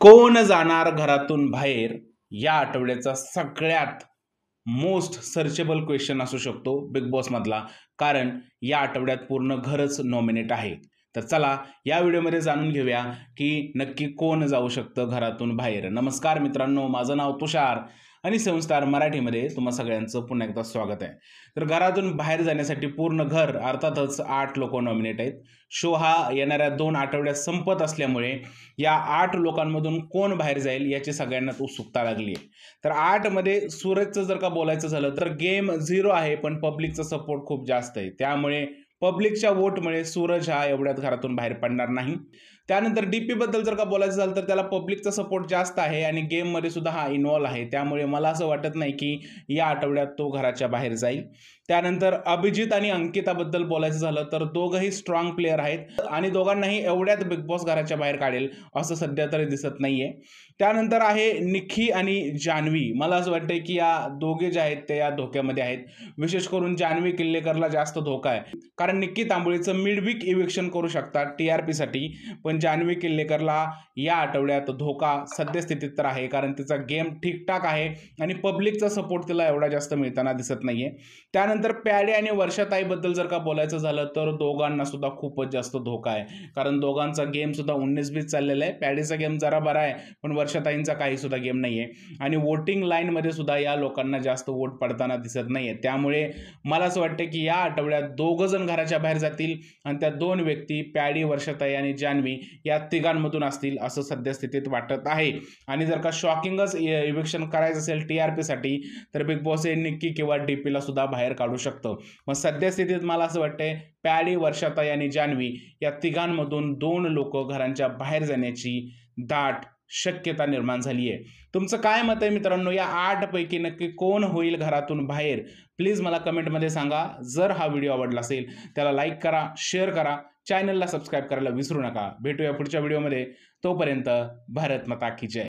कोण जाणार घरातून बाहेर या आठवड्याचा सगळ्यात मोस्ट सर्चेबल क्वेश्चन असू शकतो बिग बॉस मधला. कारण या आठवड्यात पूर्ण घरच नॉमिनेट आहे. तर चला या व्हिडिओमध्ये जाणून घेऊया की नक्की कोण जाऊ शकतं घरातून बाहेर. नमस्कार मित्रांनो, माझं नाव तुषार आणि संस्कार मराठीमध्ये तुम्हा सगळ्यांचं पुन्हा एकदा स्वागत आहे. तर घरातून बाहेर जाण्यासाठी पूर्ण घर अर्थातच 8 लोक नॉमिनेट आहेत. शो हा येणाऱ्या 2 आठवड्यात संपत असल्यामुळे या 8 लोकांमधून कोण बाहेर जाईल याची सगळ्यांनाच उत्सुकता लागली आहे. तर 8 मध्ये सूरजचं जर का बोलायचं झालं तर गेम 0 आहे, पण पब्लिकचा सपोर्ट खूप जास्त आहे. त्यामुळे पब्लिकच्या वोटमुळे सूरज हा एवढ्यात घरातून बाहेर पडणार नाही. त्यानंतर डीपी बद्दल जर का बोलायचं झालं तर त्याला पब्लिकचा सपोर्ट जास्त आहे आणि गेममध्ये सुद्धा हा इन्व्हॉल्व आहे. त्यामुळे मला असं वाटत नाही की या आठवड्यात तो घराच्या बाहेर जाईल. त्यानंतर अभिजित आणि अंकिताबद्दल बोलायचं झालं तर दोघंही स्ट्रॉंग प्लेयर आहेत आणि दोघांनाही एवढ्यात बिग बॉस घराच्या बाहेर काढेल असं सध्या तरी दिसत नाहीये. त्यानंतर आहे निखी आणि जान्हवी. मला असं वाटतंय की या दोघे जे आहेत ते या धोक्यामध्ये आहेत. विशेष करून जान्हवी किल्लेकरला जास्त धोका आहे, कारण निक्की तांबोळीचं मिडवीक इव्हिक्शन करू शकतात टीआरपी साठी. पण जान्हवी किल्लेकरला या आठवड्यात धोका सद्यस्थितीत तर आहे, कारण तिचा गेम ठीकठाक आहे आणि पब्लिकचा सपोर्ट तिला एवढा जास्त मिळताना दिसत नाहीये. त्यानंतर प्याडे आणि वर्षाताईबद्दल जर का बोलायचं झालं तर दोघांना सुद्धा खूपच जास्त धोका आहे, कारण दोघांचा गेम सुद्धा 19-20 चाललेला आहे. प्याडेचा गेम जरा बरा आहे, पण वर्षाताईंचा काही सुद्धा गेम नाहीये आणि वोटिंग लाईन मध्ये सुद्धा या लोकांना जास्त वोट पडताना दिसत नाहीये. त्यामुळे मला असं वाटतं की या आठवड्यात 2 जण घराच्या बाहेर जातील आणि त्या 2 व्यक्ती प्याडी, वर्षाताई आणि जान्हवी या तिघांमधून असतील असं सद्यस्थितीत वाटत आहे. आणि जर का शॉकिंगच इव्हिक्शन करायचं असेल टीआरपी साठी तर बिग बॉस हे निक्की किंवा डीपीला सुद्धा बाहेर काढू शकतो. मग सद्यस्थितीत मला असं वाटतंय प्याडी, वर्षाताई आणि जान्हवी या तिघांमधून 2 लोक घरांच्या बाहेर जाण्याची दाट शक्यता निर्माण झाली आहे. तुमचं काय मत आहे मित्रांनो? या 8 पैकी नक्की कोण होईल घरातून बाहेर? प्लीज मला कमेंटमध्ये सांगा. जर हा व्हिडिओ आवडला असेल त्याला लाईक करा, शेअर करा, चॅनलला सबस्क्राईब करायला विसरू नका. भेटूया पुढच्या व्हिडिओमध्ये. तोपर्यंत भारत माता की जय.